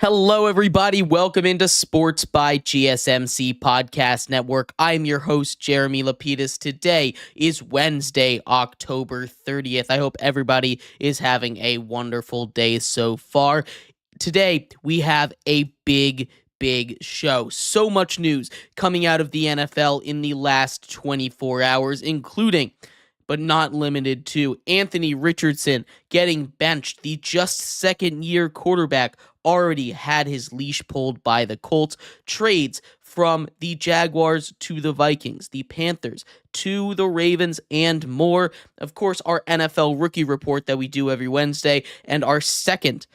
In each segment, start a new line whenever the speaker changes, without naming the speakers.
Hello, everybody. Welcome into Sports by GSMC Podcast Network. I'm your host, Jeremy Lapidus. Today is Wednesday, October 30th. I hope everybody is having a wonderful day so far. Today, we have a big show. So much news coming out of the NFL in the last 24 hours, including but not limited to Anthony Richardson getting benched. The just second-year quarterback already had his leash pulled by the Colts. Trades from the Jaguars to the Vikings, the Panthers to the Ravens, and more. Of course, our NFL rookie report that we do every Wednesday, and our second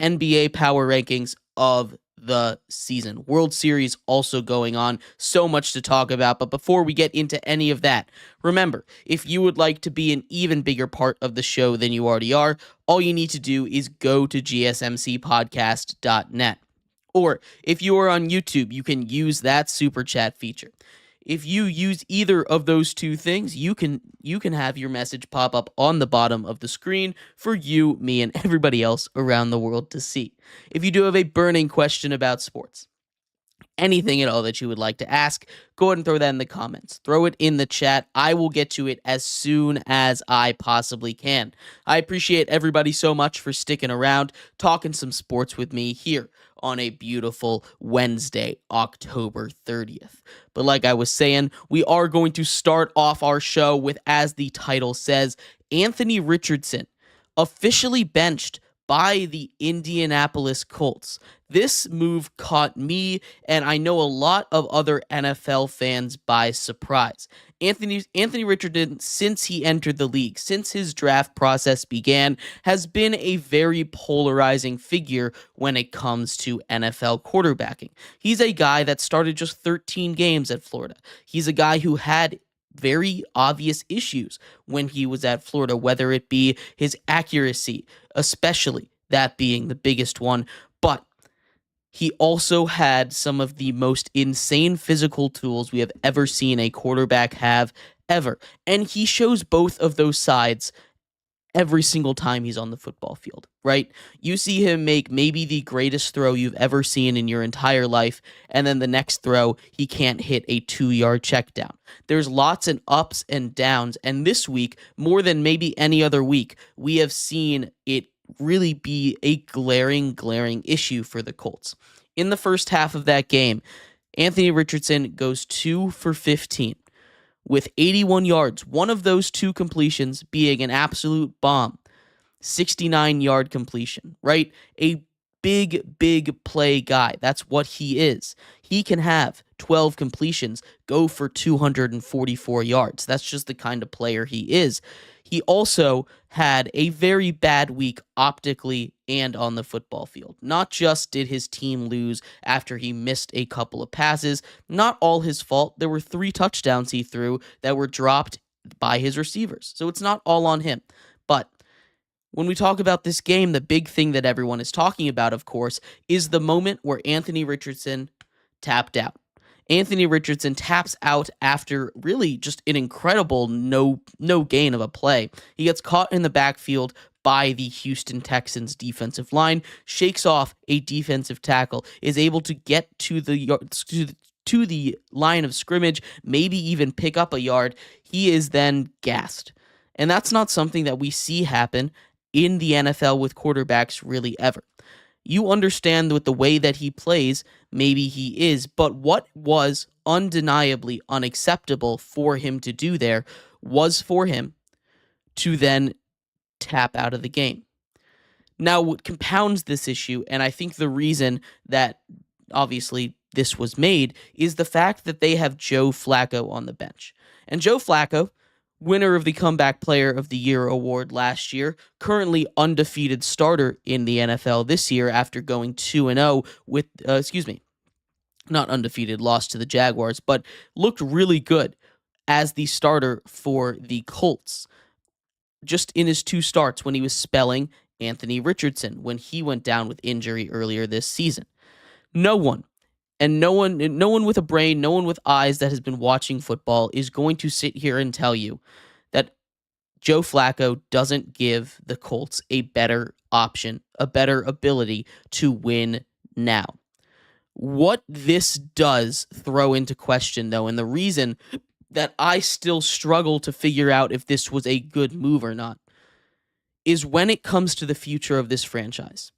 NBA power rankings of the season. World Series also going on. So much to talk about. But before we get into any of that, remember, if you would like to be an even bigger part of the show than you already are, all you need to do is go to gsmcpodcast.net. Or if you are on YouTube, you can use that super chat feature. If you use either of those two things, you can have your message pop up on the bottom of the screen for you, me, and everybody else around the world to see. If you do have a burning question about sports, anything at all that you would like to ask, go ahead and throw that in the comments. Throw it in the chat. I will get to it as soon as I possibly can. I appreciate everybody so much for sticking around, talking some sports with me here on a beautiful Wednesday, October 30th. But like I was saying, we are going to start off our show with, as the title says, Anthony Richardson officially benched by the Indianapolis Colts. This move caught me, and I know a lot of other NFL fans, by surprise. Anthony Richardson, since he entered the league, since his draft process began, has been a very polarizing figure when it comes to NFL quarterbacking. He's a guy that started just 13 games at Florida. He's a guy who had very obvious issues when he was at Florida, whether it be his accuracy, especially that being the biggest one, but he also had some of the most insane physical tools we have ever seen a quarterback have, ever. And he shows both of those sides every single time he's on the football field, right? You see him make maybe the greatest throw you've ever seen in your entire life, and then the next throw, he can't hit a 2-yard check down. There's lots of ups and downs, and this week, more than maybe any other week, we have seen it really be a glaring issue for the Colts. In the first half of that game, Anthony Richardson goes 2 for 15 with 81 yards, one of those two completions being an absolute bomb, 69-yard completion, right? A big play guy. That's what he is. He can have 12 completions, go for 244 yards. That's just the kind of player he is. He also had a very bad week optically and on the football field. Not just did his team lose after he missed a couple of passes, not all his fault. There were 3 touchdowns he threw that were dropped by his receivers. So it's not all on him. But when we talk about this game, the big thing that everyone is talking about, of course, is the moment where Anthony Richardson tapped out. Anthony Richardson taps out after really just an incredible no gain of a play. He gets caught in the backfield by the Houston Texans defensive line, shakes off a defensive tackle, is able to get to the line of scrimmage, maybe even pick up a yard. He is then gassed. And that's not something that we see happen in the NFL with quarterbacks really ever. You understand with the way that he plays, maybe he is, but what was undeniably unacceptable for him to do there was for him to then tap out of the game. Now, what compounds this issue, and I think the reason that obviously this was made, is the fact that they have Joe Flacco on the bench. And Joe Flacco, winner of the Comeback Player of the Year award last year, currently undefeated starter in the NFL this year after going 2-0 with, not undefeated, lost to the Jaguars, but looked really good as the starter for the Colts. Just in his 2 starts when he was spelling Anthony Richardson when he went down with injury earlier this season. No one with a brain, no one with eyes that has been watching football is going to sit here and tell you that Joe Flacco doesn't give the Colts a better option, a better ability to win now. What this does throw into question, though, and the reason that I still struggle to figure out if this was a good move or not, is when it comes to the future of this franchise.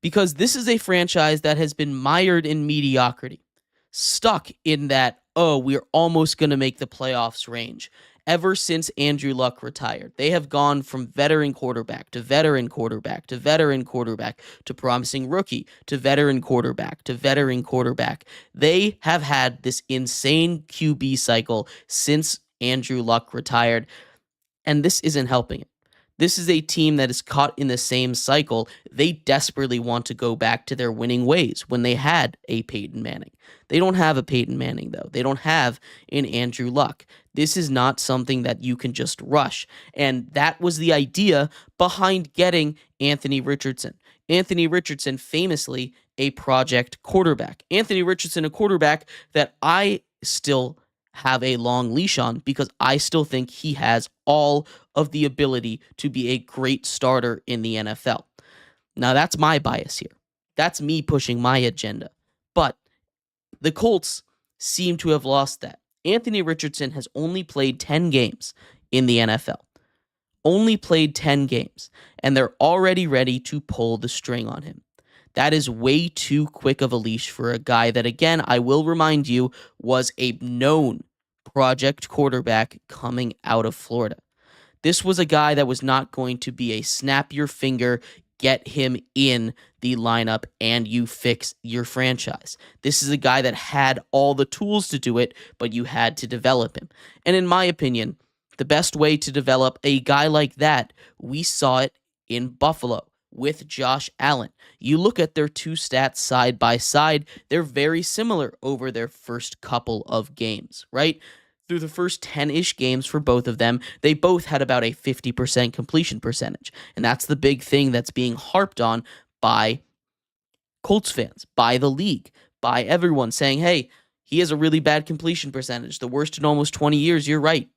Because this is a franchise that has been mired in mediocrity, stuck in that, oh, we're almost going to make the playoffs range. Ever since Andrew Luck retired, they have gone from veteran quarterback to veteran quarterback to veteran quarterback to promising rookie to veteran quarterback to veteran quarterback. They have had this insane QB cycle since Andrew Luck retired, and this isn't helping it. This is a team that is caught in the same cycle. They desperately want to go back to their winning ways when they had a Peyton Manning. They don't have a Peyton Manning, though. They don't have an Andrew Luck. This is not something that you can just rush. And that was the idea behind getting Anthony Richardson. Anthony Richardson, famously a project quarterback. Anthony Richardson, a quarterback that I still have a long leash on because I still think he has all of the ability to be a great starter in the NFL. Now, that's my bias here. That's me pushing my agenda. But the Colts seem to have lost that. Anthony Richardson has only played 10 games in the NFL. Only played 10 games. And they're already ready to pull the string on him. That is way too quick of a leash for a guy that, again, I will remind you, was a known project quarterback coming out of Florida. This was a guy that was not going to be a snap your finger, get him in the lineup, and you fix your franchise. This is a guy that had all the tools to do it, but you had to develop him. And in my opinion, the best way to develop a guy like that, we saw it in Buffalo with Josh Allen. You look at their two stats side by side, they're very similar over their first couple of games, right? Through the first 10-ish games for both of them, they both had about a 50% completion percentage. And that's the big thing that's being harped on by Colts fans, by the league, by everyone saying, hey, he has a really bad completion percentage, the worst in almost 20 years. You're right.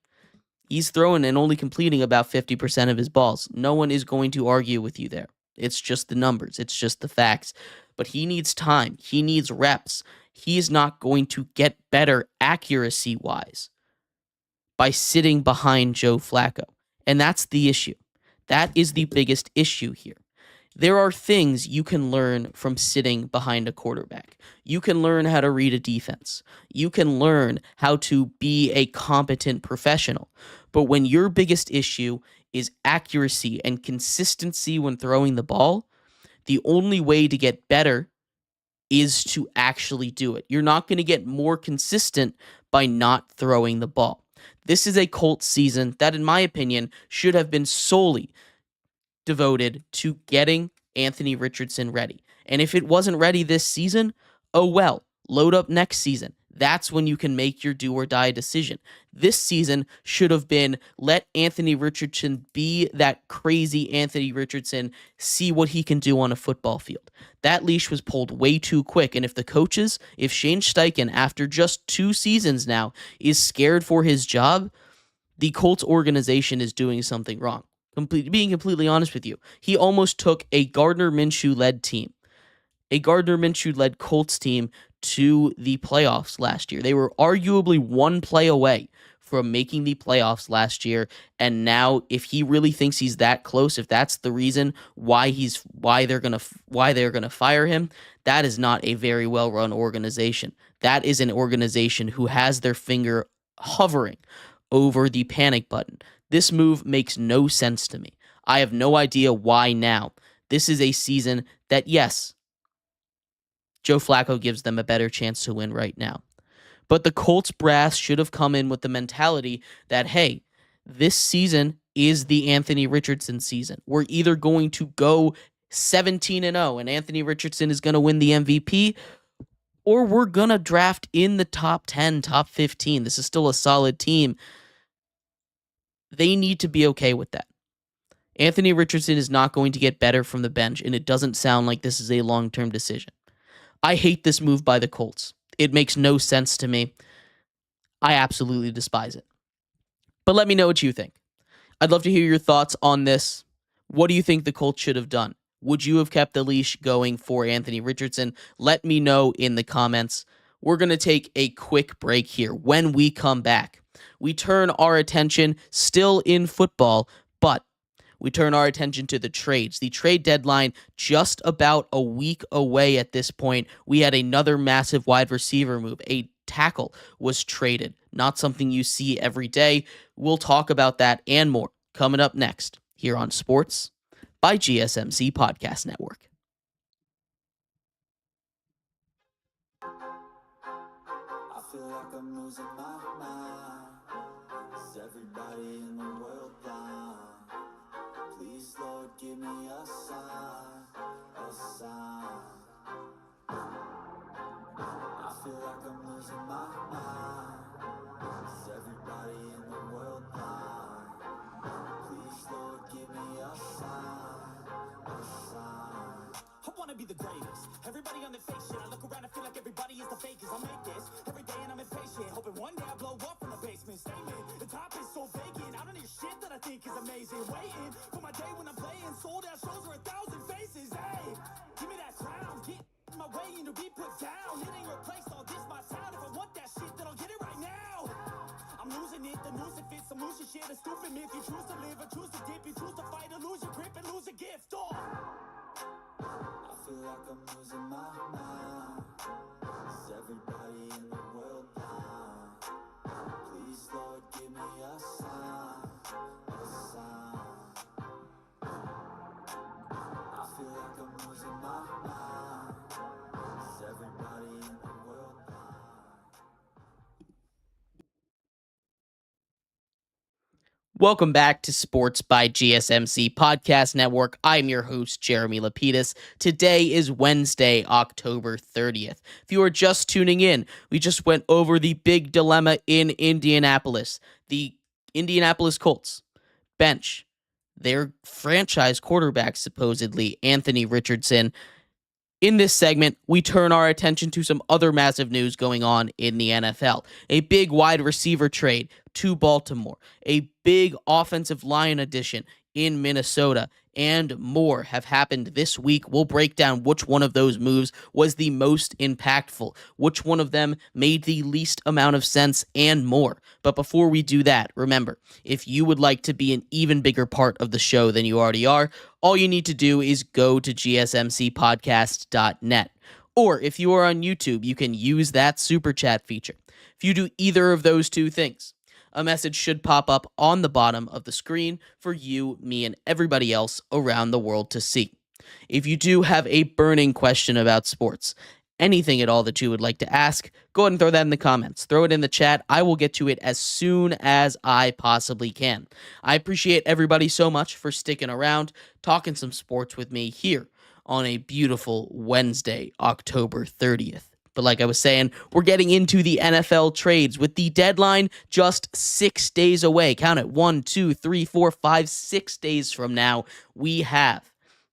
He's throwing and only completing about 50% of his balls. No one is going to argue with you there. It's just the numbers. It's just the facts. But he needs time. He needs reps. He is not going to get better accuracy-wise by sitting behind Joe Flacco. And that's the issue. That is the biggest issue here. There are things you can learn from sitting behind a quarterback. You can learn how to read a defense. You can learn how to be a competent professional. But when your biggest issue is accuracy and consistency when throwing the ball, the only way to get better is to actually do it. You're not going to get more consistent by not throwing the ball. This is a Colts season that, in my opinion, should have been solely devoted to getting Anthony Richardson ready. And if it wasn't ready this season, oh well, load up next season. That's when you can make your do or die decision. This season should have been let Anthony Richardson be that crazy Anthony Richardson, see what he can do on a football field. That leash was pulled way too quick. And if the coaches, if Shane Steichen, after just 2 seasons now, is scared for his job, the Colts organization is doing something wrong. Being completely honest with you, he almost took a Gardner Minshew-led team, a Gardner Minshew-led Colts team, to the playoffs last year. They were arguably one play away from making the playoffs last year, and now if he really thinks he's that close, if that's the reason why they're gonna fire him, that is not a very well run organization. That is an organization who has their finger hovering over the panic button. This move makes no sense to me. I have no idea why now. This is a season that, yes, Joe Flacco gives them a better chance to win right now. But the Colts brass should have come in with the mentality that, hey, this season is the Anthony Richardson season. We're either going to go 17-0 and Anthony Richardson is going to win the MVP, or we're going to draft in the top 10, top 15. This is still a solid team. They need to be okay with that. Anthony Richardson is not going to get better from the bench, and it doesn't sound like this is a long-term decision. I hate this move by the Colts. It makes no sense to me. I absolutely despise it. But let me know what you think. I'd love to hear your thoughts on this. What do you think the Colts should have done? Would you have kept the leash going for Anthony Richardson? Let me know in the comments. We're going to take a quick break here. When we come back, we turn our attention still in football, but we turn our attention to the trades. The trade deadline just about a week away at this point. We had another massive wide receiver move. A tackle was traded. Not something you see every day. We'll talk about that and more coming up next here on Sports by GSMC Podcast Network.
I feel like I'm losing my mind. Is everybody in the world blind? Please, Lord, give me a sign, a sign. I feel like I'm losing my mind. Is everybody in the world blind? Please, Lord, give me a sign, a sign. I wanna be the greatest. Everybody on the fake shit. I look around and feel like everybody is the fakest. I make this every day and I'm impatient, hoping one day I blow up from the basement. Statement, the top is so vacant. I don't hear shit that I think is amazing. Waiting for my day when I'm playing sold out shows for 1,000 faces. Hey, give me that crown. Get in my way and to be put down. It ain't replace all this my town. If I want that shit, then I'll get it right now. I'm losing it, the noose it fits. I'm losing shit, a stupid myth. You choose to live or choose to dip. You choose to fight or lose your grip and lose a gift. I feel like I'm losing my mind. Is everybody in the world blind? Please, Lord, give me a sign, a sign. I feel like I'm losing my mind. Is everybody in the world blind?
Welcome back to Sports by GSMC Podcast Network. I'm your host, Jeremy Lapidus. Today is Wednesday, October 30th. If you are just tuning in, we just went over the big dilemma in Indianapolis. The Indianapolis Colts bench their franchise quarterback, supposedly, Anthony Richardson. In this segment, we turn our attention to some other massive news going on in the NFL. A big wide receiver trade to Baltimore, a big offensive line addition in Minnesota, and more have happened this week. We'll break down which one of those moves was the most impactful, which one of them made the least amount of sense, and more. But before we do that, remember, if you would like to be an even bigger part of the show than you already are, all you need to do is go to gsmcpodcast.net. Or if you are on YouTube, you can use that super chat feature. If you do either of those two things, a message should pop up on the bottom of the screen for you, me, and everybody else around the world to see. If you do have a burning question about sports, anything at all that you would like to ask, go ahead and throw that in the comments. Throw it in the chat. I will get to it as soon as I possibly can. I appreciate everybody so much for sticking around, talking some sports with me here on a beautiful Wednesday, October 30th. But like I was saying, we're getting into the NFL trades with the deadline just 6 days away. Count it, 1, 2, 3, 4, 5, 6 days from now, we have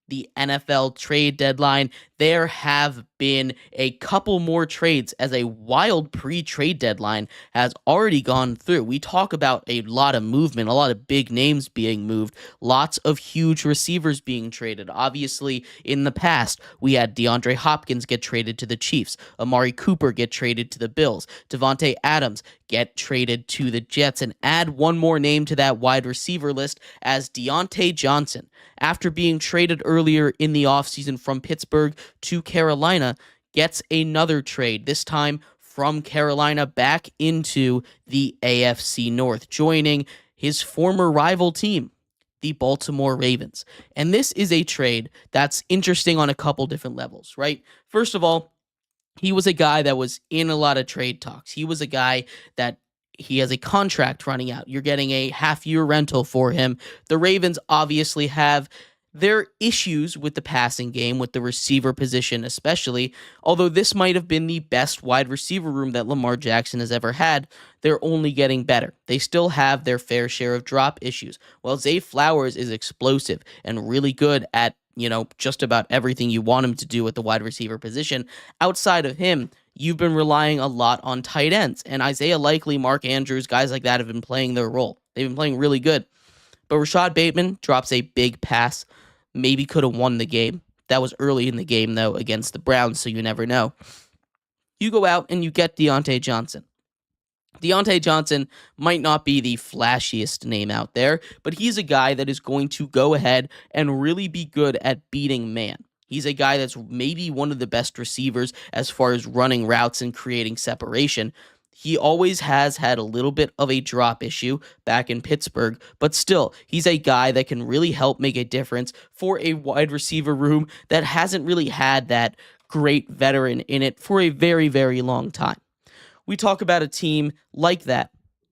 the NFL trade deadline. There have been a couple more trades as a wild pre-trade deadline has already gone through. We talk about a lot of movement, a lot of big names being moved, lots of huge receivers being traded. Obviously, in the past, we had DeAndre Hopkins get traded to the Chiefs, Amari Cooper get traded to the Bills, Davante Adams get traded to the Jets, and add one more name to that wide receiver list as Dionte Johnson, after being traded earlier in the offseason from Pittsburgh to Carolina, gets another trade, this time from Carolina back into the AFC North, joining his former rival team, the Baltimore Ravens. And this is a trade that's interesting on a couple different levels, right? First of all, he was a guy that was in a lot of trade talks. He was a guy that he has a contract running out. You're getting a half-year rental for him. The Ravens obviously have their issues with the passing game, with the receiver position especially, although this might have been the best wide receiver room that Lamar Jackson has ever had. They're only getting better. They still have their fair share of drop issues. While Zay Flowers is explosive and really good at, just about everything you want him to do at the wide receiver position, outside of him, you've been relying a lot on tight ends. And Isaiah Likely, Mark Andrews, guys like that have been playing their role. They've been playing really good. But Rashad Bateman drops a big pass. maybe could have won the game. That was early in the game, though, against the Browns, so you never know. You go out and you get Dionte Johnson. Dionte Johnson might not be the flashiest name out there, but he's a guy that is going to go ahead and really be good at beating man. He's a guy that's maybe one of the best receivers as far as running routes and creating separation. He always has had a little bit of a drop issue back in Pittsburgh, but still, he's a guy that can really help make a difference for a wide receiver room that hasn't really had that great veteran in it for a very, very long time. We talk about a team like that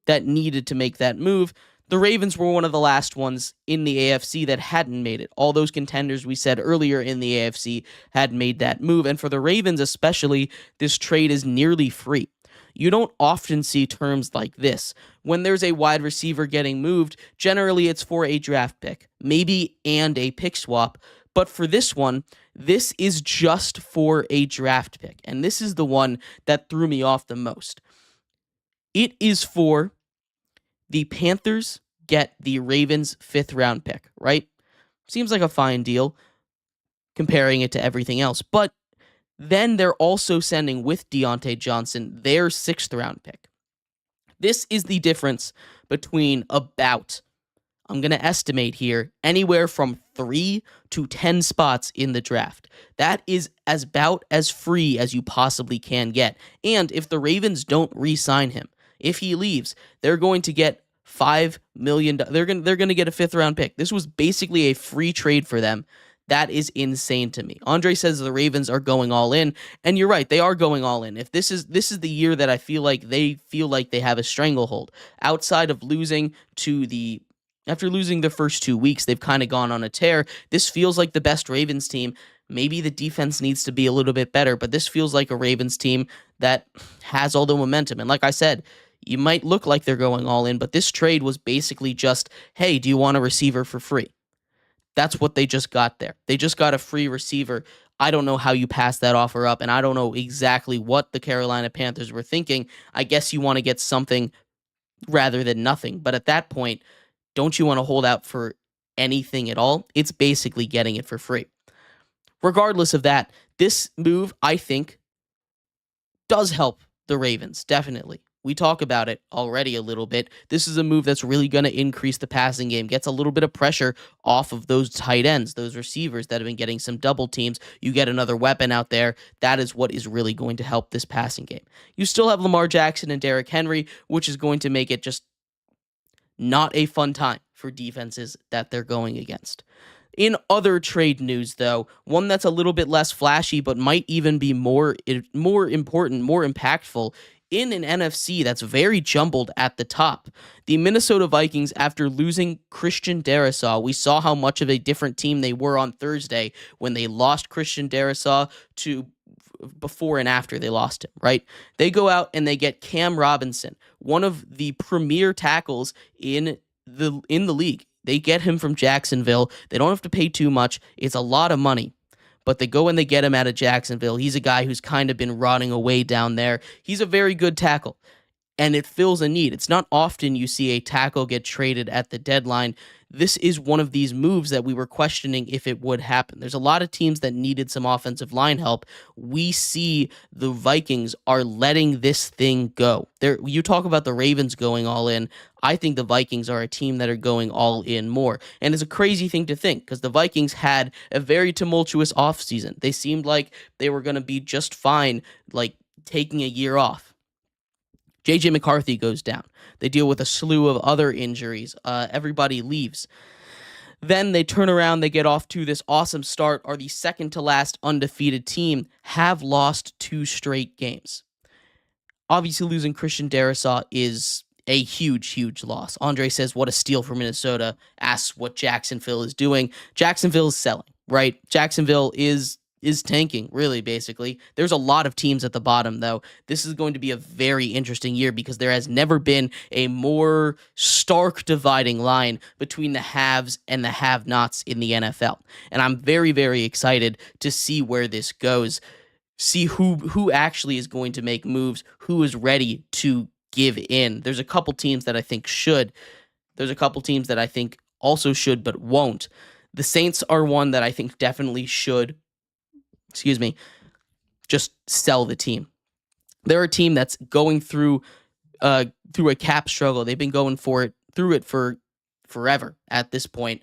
needed to make that move. The Ravens were one of the last ones in the AFC that hadn't made it. All those contenders we said earlier in the AFC had made that move. And for the Ravens especially, this trade is nearly free. You don't often see terms like this. When there's a wide receiver getting moved, generally it's for a draft pick, maybe and a pick swap. But for this one, this is just for a draft pick. And this is the one that threw me off the most. It is for the Panthers get the Ravens 5th round pick, right? Seems like a fine deal comparing it to everything else. But then they're also sending with Dionte Johnson their 6th round pick. This is the difference between about, I'm going to estimate here, anywhere from 3 to 10 spots in the draft. That is about as free as you possibly can get. And if the Ravens don't re-sign him, if he leaves, they're going to get $5 million. They're going to get a 5th round pick. This was basically a free trade for them. That is insane to me. Andre says the Ravens are going all in, and you're right, they are going all in. If this is the year that I feel like they have a stranglehold. Outside of after losing the first 2 weeks, they've kind of gone on a tear. This feels like the best Ravens team. Maybe the defense needs to be a little bit better, but this feels like a Ravens team that has all the momentum. And like I said, you might look like they're going all in, but this trade was basically just, hey, do you want a receiver for free? That's what they just got there. They just got a free receiver. I don't know how you pass that offer up, and I don't know exactly what the Carolina Panthers were thinking. I guess you want to get something rather than nothing. But at that point, don't you want to hold out for anything at all? It's basically getting it for free. Regardless of that, this move, I think, does help the Ravens, definitely. We talk about it already a little bit. This is a move that's really going to increase the passing game, gets a little bit of pressure off of those tight ends, those receivers that have been getting some double teams. You get another weapon out there. That is what is really going to help this passing game. You still have Lamar Jackson and Derrick Henry, which is going to make it just not a fun time for defenses that they're going against. In other trade news, though, one that's a little bit less flashy but might even be more important, more impactful in an NFC that's very jumbled at the top. The Minnesota Vikings, after losing Christian Darrisaw, we saw how much of a different team they were on Thursday when they lost Christian Darrisaw to before and after they lost him, right? They go out and they get Cam Robinson, one of the premier tackles in the league. They get him from Jacksonville. They don't have to pay too much. It's a lot of money. But they go and they get him out of Jacksonville. He's a guy who's kind of been rotting away down there. He's a very good tackle, and it fills a need. It's not often you see a tackle get traded at the deadline. This is one of these moves that we were questioning if it would happen. There's a lot of teams that needed some offensive line help. We see the Vikings are letting this thing go. You talk about the Ravens going all in. I think the Vikings are a team that are going all in more. And it's a crazy thing to think because the Vikings had a very tumultuous offseason. They seemed like they were going to be just fine, like taking a year off. J.J. McCarthy goes down. They deal with a slew of other injuries. Everybody leaves. Then they turn around, they get off to this awesome start, are the second to last undefeated team, have lost 2 straight games. Obviously, losing Christian Darrisaw is a huge, huge loss. Andre says, what a steal for Minnesota. Asks what Jacksonville is doing. Jacksonville is selling, right? Jacksonville is tanking, really, basically. There's a lot of teams at the bottom, though. This is going to be a very interesting year because there has never been a more stark dividing line between the haves and the have-nots in the NFL. And I'm very, very excited to see where this goes, see who actually is going to make moves, who is ready to give in. There's a couple teams that I think should. There's a couple teams that I think also should but won't. The Saints are one that I think definitely should, just sell the team. They're a team that's going through a cap struggle. They've been going through it for forever at this point.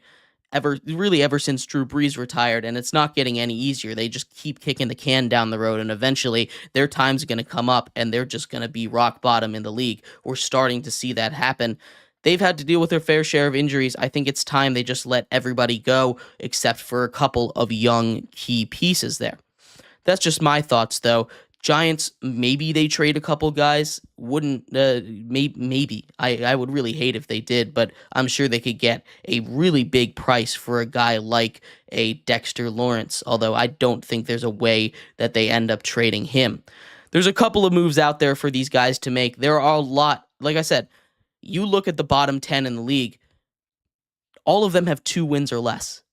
Ever since Drew Brees retired, and it's not getting any easier. They just keep kicking the can down the road, and eventually their time's going to come up, and they're just going to be rock bottom in the league. We're starting to see that happen. They've had to deal with their fair share of injuries. I think it's time they just let everybody go, except for a couple of young key pieces there. That's just my thoughts, though. Giants, maybe they trade a couple guys. Maybe. I would really hate if they did, but I'm sure they could get a really big price for a guy like a Dexter Lawrence, although I don't think there's a way that they end up trading him. There's a couple of moves out there for these guys to make. There are a lot. Like I said, you look at the bottom 10 in the league, all of them have 2 wins or less.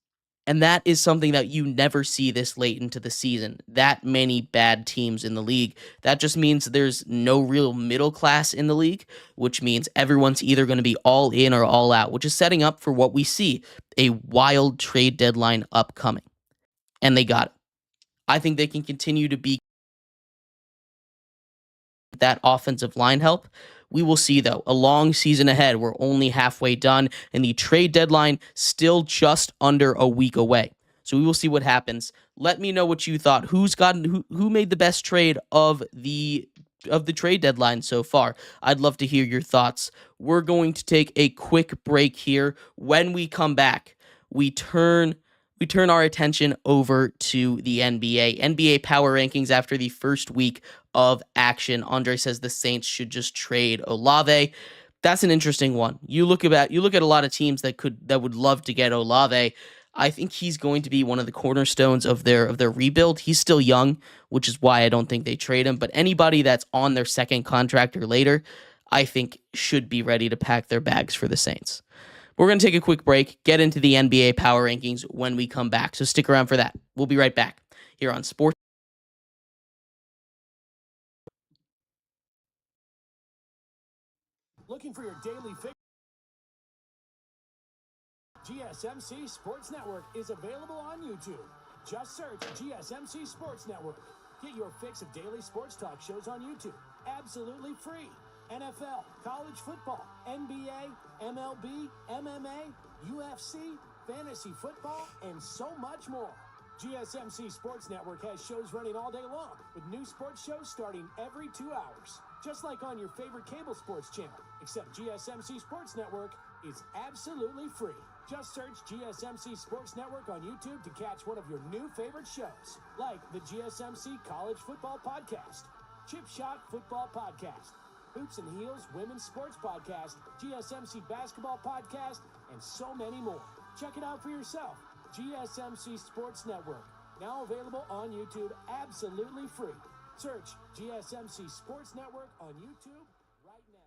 And that is something that you never see this late into the season. That many bad teams in the league. That just means there's no real middle class in the league, which means everyone's either going to be all in or all out, which is setting up for what we see, a wild trade deadline upcoming. And they got it. I think they can continue to be that offensive line help. We will see, though. A long season ahead. We're only halfway done, and the trade deadline still just under a week away. So we will see what happens. Let me know what you thought. Who made the best trade of the trade deadline so far? I'd love to hear your thoughts. We're going to take a quick break here. When we come back, we turn our attention over to the NBA power rankings after the first week of action. Andre says the Saints should just trade Olave. That's an interesting one. You look at a lot of teams that would love to get Olave. I think he's going to be one of the cornerstones of their rebuild. He's still young, which is why I don't think they trade him. But anybody that's on their second contract or later, I think should be ready to pack their bags for the Saints. We're going to take a quick break, get into the NBA power rankings when we come back. So stick around for that. We'll be right back here on Sports.
Looking for your daily fix? GSMC Sports Network is available on YouTube. Just search GSMC Sports Network. Get your fix of daily sports talk shows on YouTube. Absolutely free. NFL, college football, NBA, MLB, MMA, UFC, fantasy football, and so much more. GSMC Sports Network has shows running all day long, with new sports shows starting every 2 hours. Just like on your favorite cable sports channel, except GSMC Sports Network is absolutely free. Just search GSMC Sports Network on YouTube to catch one of your new favorite shows, like the GSMC College Football Podcast, Chip Shot Football Podcast, Hoops and Heels Women's Sports Podcast, GSMC Basketball Podcast, and so many more. Check it out for yourself. GSMC Sports Network, now available on YouTube absolutely free. Search GSMC Sports Network on YouTube right now.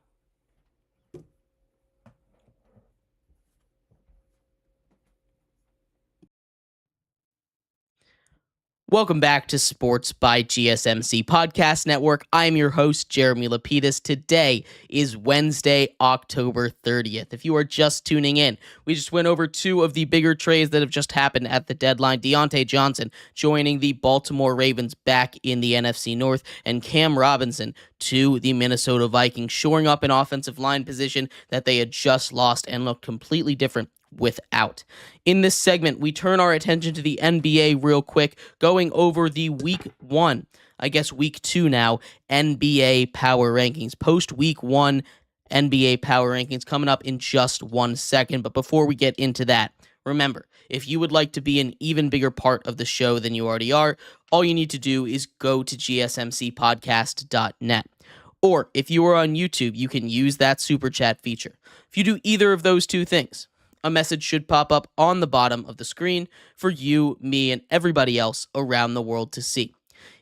Welcome back to Sports by GSMC Podcast Network. I'm your host, Jeremy Lapidus. Today is Wednesday, October 30th. If you are just tuning in, we just went over 2 of the bigger trades that have just happened at the deadline. Dionte Johnson joining the Baltimore Ravens back in the NFC North, and Cam Robinson to the Minnesota Vikings, shoring up an offensive line position that they had just lost and looked completely different without. In this segment, we turn our attention to the NBA real quick, going over the week 2 now, NBA power rankings. Post week 1 NBA power rankings coming up in just 1 second. But before we get into that, remember, if you would like to be an even bigger part of the show than you already are, all you need to do is go to gsmcpodcast.net. Or if you are on YouTube, you can use that super chat feature. If you do either of those 2 things, a message should pop up on the bottom of the screen for you, me, and everybody else around the world to see.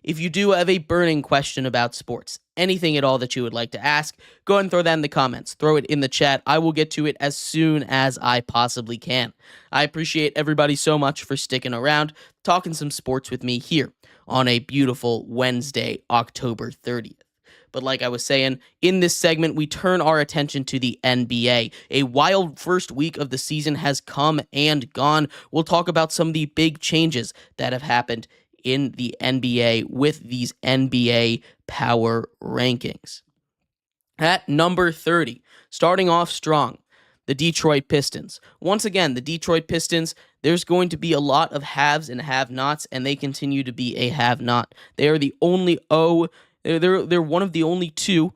If you do have a burning question about sports, anything at all that you would like to ask, go ahead and throw that in the comments. Throw it in the chat. I will get to it as soon as I possibly can. I appreciate everybody so much for sticking around, talking some sports with me here on a beautiful Wednesday, October 30th. But like I was saying, in this segment, we turn our attention to the NBA. A wild first week of the season has come and gone. We'll talk about some of the big changes that have happened in the NBA with these NBA power rankings. At number 30, starting off strong, the Detroit Pistons. Once again, the Detroit Pistons, there's going to be a lot of haves and have-nots, and they continue to be a have-not. They are the only they're one of the only two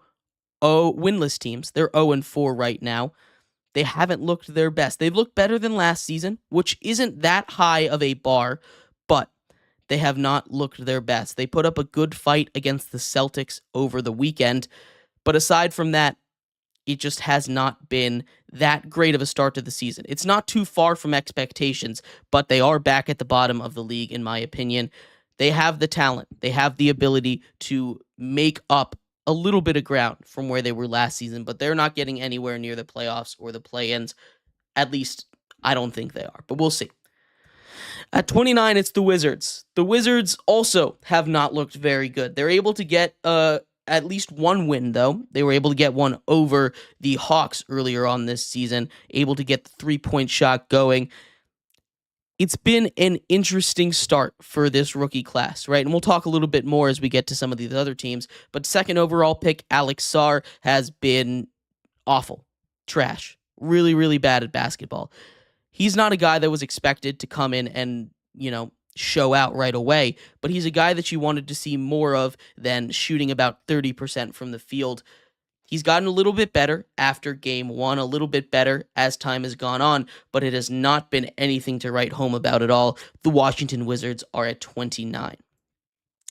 winless teams. They're 0-4 right now. They haven't looked their best. They've looked better than last season, which isn't that high of a bar, but they have not looked their best. They put up a good fight against the Celtics over the weekend, but aside from that, it just has not been that great of a start to the season. It's not too far from expectations, but they are back at the bottom of the league, in my opinion. They have the talent. They have the ability to make up a little bit of ground from where they were last season, but they're not getting anywhere near the playoffs or the play-ins. At least, I don't think they are, but we'll see. At 29, it's the Wizards. The Wizards also have not looked very good. They're able to get at least one win, though. They were able to get one over the Hawks earlier on this season, able to get the three-point shot going. It's been an interesting start for this rookie class, right? And we'll talk a little bit more as we get to some of these other teams. But second overall pick, Alex Sarr, has been awful. Trash. Really, really bad at basketball. He's not a guy that was expected to come in and, show out right away, but he's a guy that you wanted to see more of than shooting about 30% from the field. He's gotten a little bit better after game one, a little bit better as time has gone on, but it has not been anything to write home about at all. The Washington Wizards are at 29.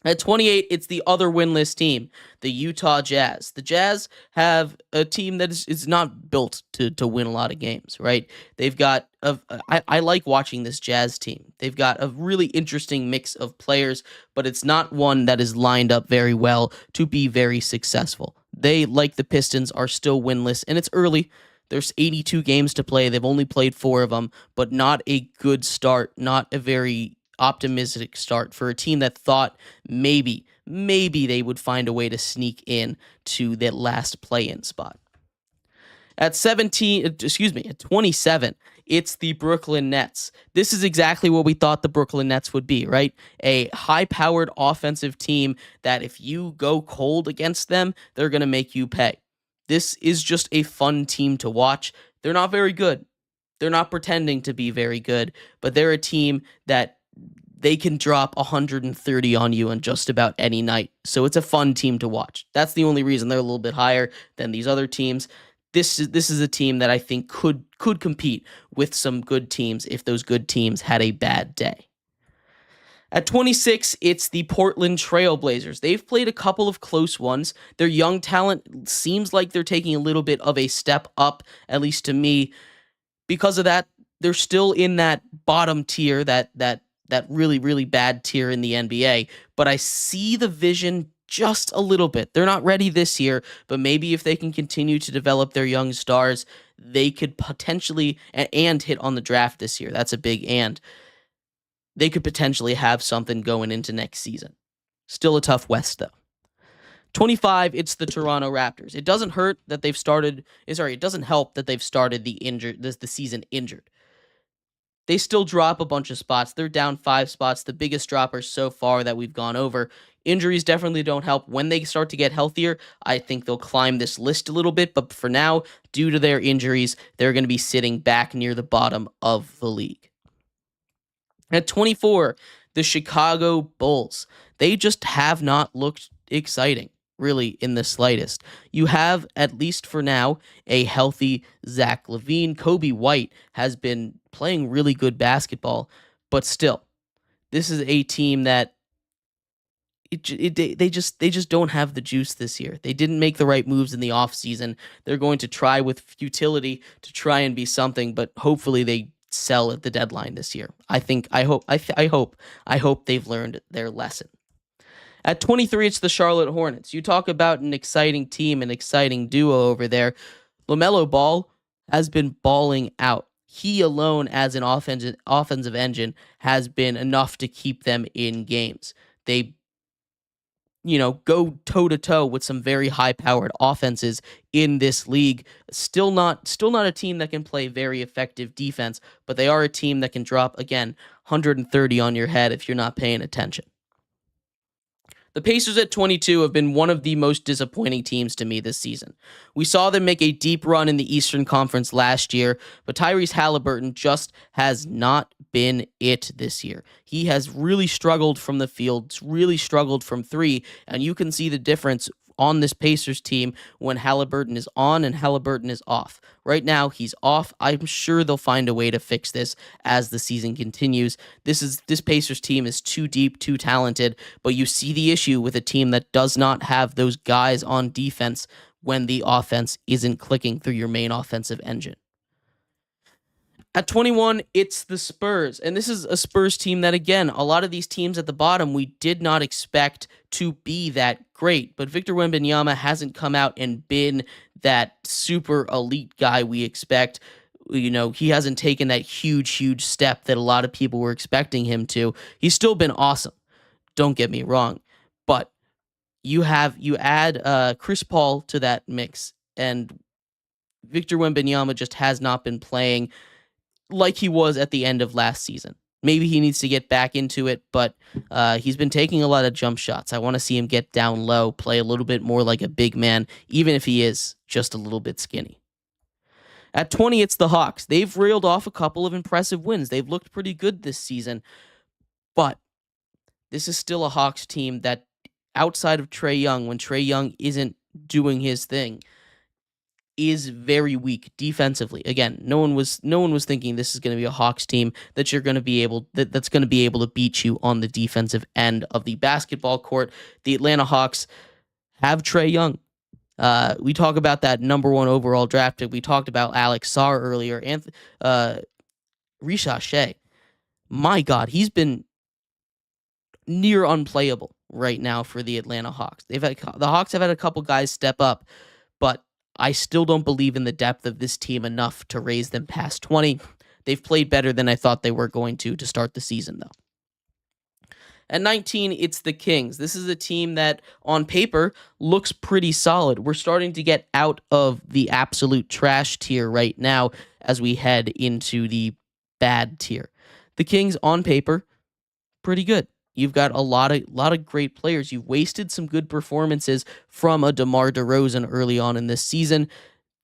At 28, it's the other winless team, the Utah Jazz. The Jazz have a team that is not built to win a lot of games, right? They've got I like watching this Jazz team. They've got a really interesting mix of players, but it's not one that is lined up very well to be very successful. They, like the Pistons, are still winless, and it's early. There's 82 games to play. They've only played 4 of them, but not a good start, not a very optimistic start for a team that thought maybe they would find a way to sneak in to that last play-in spot. At 27, it's the Brooklyn Nets. This is exactly what we thought the Brooklyn Nets would be, right? A high-powered offensive team that if you go cold against them, they're going to make you pay. This is just a fun team to watch. They're not very good. They're not pretending to be very good, but they're a team that they can drop 130 on you on just about any night. So it's a fun team to watch. That's the only reason they're a little bit higher than these other teams. This is a team that I think could compete with some good teams if those good teams had a bad day. At 26, it's the Portland Trail Blazers. They've played a couple of close ones. Their young talent seems like they're taking a little bit of a step up, at least to me. Because of that, they're still in that bottom tier, that really, really bad tier in the NBA. But I see the vision just a little bit. They're not ready this year, but maybe if they can continue to develop their young stars, they could potentially, and hit on the draft this year. That's a big and. They could potentially have something going into next season. Still a tough West, though. 25, it's the Toronto Raptors. It doesn't hurt that they've started. It doesn't help that they've started the season injured. They still drop a bunch of spots. They're down 5 spots, the biggest droppers so far that we've gone over. Injuries definitely don't help. When they start to get healthier, I think they'll climb this list a little bit. But for now, due to their injuries, they're going to be sitting back near the bottom of the league. At 24, the Chicago Bulls. They just have not looked exciting, really, in the slightest. You have, at least for now, a healthy Zach LaVine. Kobe White has been playing really good basketball, but still, this is a team that they just don't have the juice this year. They didn't make the right moves in the offseason. They're going to try with futility to try and be something, but hopefully they sell at the deadline this year. I hope they've learned their lesson. At 23, it's the Charlotte Hornets. You talk about an exciting team, an exciting duo over there. LaMelo Ball has been balling out. He alone, as an offensive engine, has been enough to keep them in games. go toe to toe with some very high powered offenses in this league. Still not a team that can play very effective defense, but they are a team that can drop, again, 130 on your head if you're not paying attention. The Pacers at 22 have been one of the most disappointing teams to me this season. We saw them make a deep run in the Eastern Conference last year, but Tyrese Halliburton just has not been it this year. He has really struggled from the field, really struggled from three, and you can see the difference on this Pacers team when Halliburton is on and Halliburton is off. Right now, he's off. I'm sure they'll find a way to fix this as the season continues. This Pacers team is too deep, too talented, but you see the issue with a team that does not have those guys on defense when the offense isn't clicking through your main offensive engine. At 21, it's the Spurs, and this is a Spurs team that, again, a lot of these teams at the bottom we did not expect to be that great, but Victor Wembanyama hasn't come out and been that super elite guy we expect. He hasn't taken that huge step that a lot of people were expecting him to. He's still been awesome, don't get me wrong, but you add Chris Paul to that mix, and Victor Wembanyama just has not been playing like he was at the end of last season. Maybe he needs to get back into it, but he's been taking a lot of jump shots. I want to see him get down low, play a little bit more like a big man, even if he is just a little bit skinny. At 20, it's the Hawks. They've reeled off a couple of impressive wins. They've looked pretty good this season, but this is still a Hawks team that, outside of Trae Young, when Trae Young isn't doing his thing, is very weak defensively. Again, no one was thinking this is going to be a Hawks team that's going to be able to beat you on the defensive end of the basketball court. The Atlanta Hawks have Trae Young. We talk about that number 1 overall draft pick. We talked about Alex Sarr earlier, and Risha Shea. My God, he's been near unplayable right now for the Atlanta Hawks. The Hawks have had a couple guys step up, but I still don't believe in the depth of this team enough to raise them past 20. They've played better than I thought they were going to start the season, though. At 19, it's the Kings. This is a team that, on paper, looks pretty solid. We're starting to get out of the absolute trash tier right now as we head into the bad tier. The Kings, on paper, pretty good. You've got a lot of great players. You've wasted some good performances from a DeMar DeRozan early on in this season.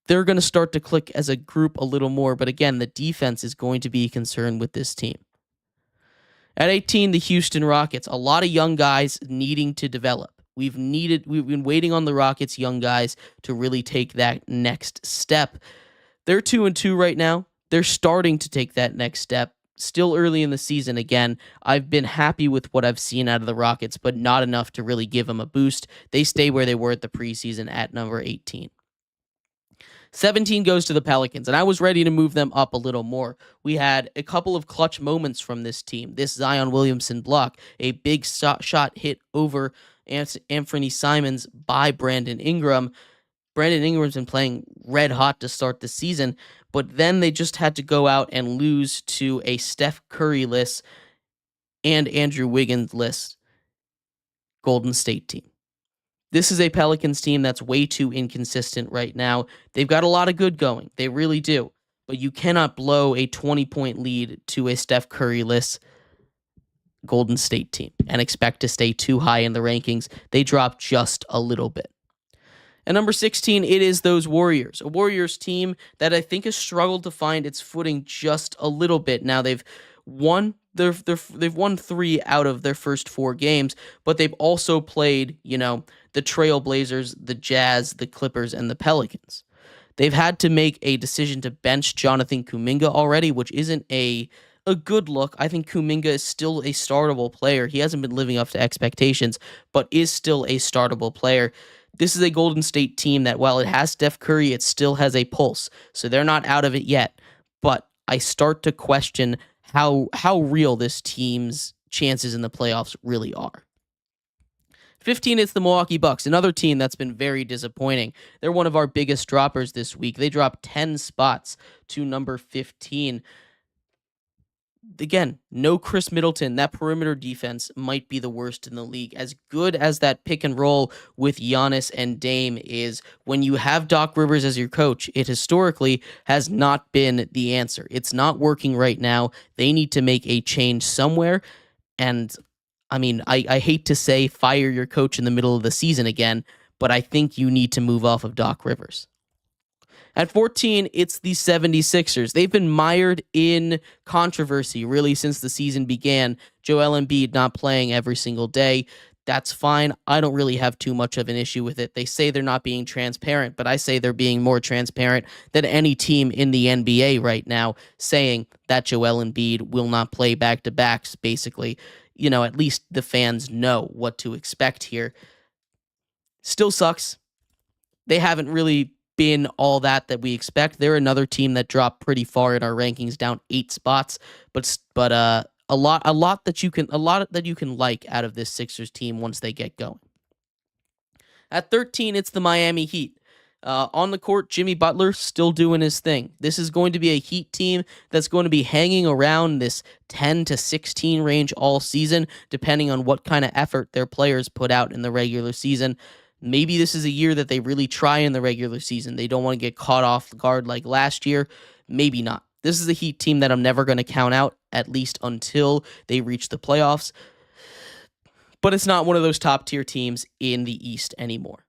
They're going to start to click as a group a little more, but again, the defense is going to be a concern with this team. At 18, the Houston Rockets. A lot of young guys needing to develop. We've been waiting on the Rockets young guys to really take that next step. They're 2-2 right now. They're starting to take that next step. Still early in the season again. I've been happy with what I've seen out of the Rockets, but not enough to really give them a boost. They stay where they were at the preseason at number 18. 17 goes to the Pelicans, and I was ready to move them up a little more. We had a couple of clutch moments from this team. This Zion Williamson block, a big shot hit over Anthony Simons by Brandon Ingram. Brandon Ingram's been playing red hot to start the season, but then they just had to go out and lose to a Steph Curry-less and Andrew Wiggins-less Golden State team. This is a Pelicans team that's way too inconsistent right now. They've got a lot of good going. They really do. But you cannot blow a 20-point lead to a Steph Curry-less Golden State team and expect to stay too high in the rankings. They dropped just a little bit. At number 16, it is those Warriors, a Warriors team that I think has struggled to find its footing just a little bit. Now they've won they've won 3 out of their first 4 games, but they've also played, the Trailblazers, the Jazz, the Clippers, and the Pelicans. They've had to make a decision to bench Jonathan Kuminga already, which isn't a good look. I think Kuminga is still a startable player. He hasn't been living up to expectations, but is still a startable player. This is a Golden State team that, while it has Steph Curry, it still has a pulse. So they're not out of it yet. But I start to question how real this team's chances in the playoffs really are. 15, it's the Milwaukee Bucks, another team that's been very disappointing. They're one of our biggest droppers this week. They dropped 10 spots to number 15. again, no Chris Middleton. That perimeter defense might be the worst in the league. As good as that pick and roll with Giannis and Dame is, when you have Doc Rivers as your coach, it historically has not been the answer. It's not working right now. They need to make a change somewhere. And I mean, I hate to say fire your coach in the middle of the season again, but I think you need to move off of Doc Rivers. At 14, it's the 76ers. They've been mired in controversy really since the season began. Joel Embiid not playing every single day. That's fine. I don't really have too much of an issue with it. They say they're not being transparent, but I say they're being more transparent than any team in the NBA right now, saying that Joel Embiid will not play back-to-backs, basically. You know, at least the fans know what to expect here. Still sucks. They haven't really been all that we expect. They're another team that dropped pretty far in our rankings, down 8 spots, but a lot that you can like out of this Sixers team once they get going. At 13, it's the Miami Heat. On the court, Jimmy Butler still doing his thing. This is going to be a Heat team that's going to be hanging around this 10 to 16 range all season, depending on what kind of effort their players put out in the regular season. Maybe this is a year that they really try in the regular season. They don't want to get caught off guard like last year. Maybe not. This is a Heat team that I'm never going to count out, at least until they reach the playoffs. But it's not one of those top-tier teams in the East anymore.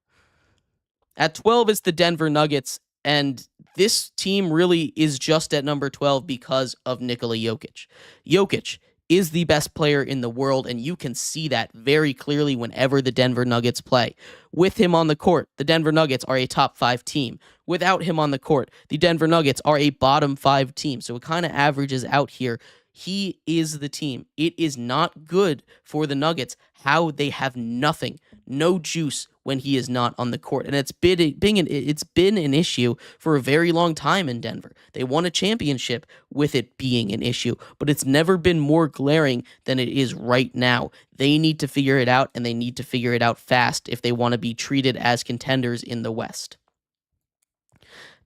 At 12, it's the Denver Nuggets, and this team really is just at number 12 because of Nikola Jokic. Jokic is the best player in the world, and you can see that very clearly whenever the Denver Nuggets play. With him on the court, the Denver Nuggets are a top 5 team. Without him on the court, the Denver Nuggets are a bottom 5 team. So it kind of averages out here. He is the team. It is not good for the Nuggets how they have nothing, no juice when he is not on the court. And it's been an issue for a very long time in Denver. They won a championship with it being an issue, but it's never been more glaring than it is right now. They need to figure it out, and they need to figure it out fast if they want to be treated as contenders in the West.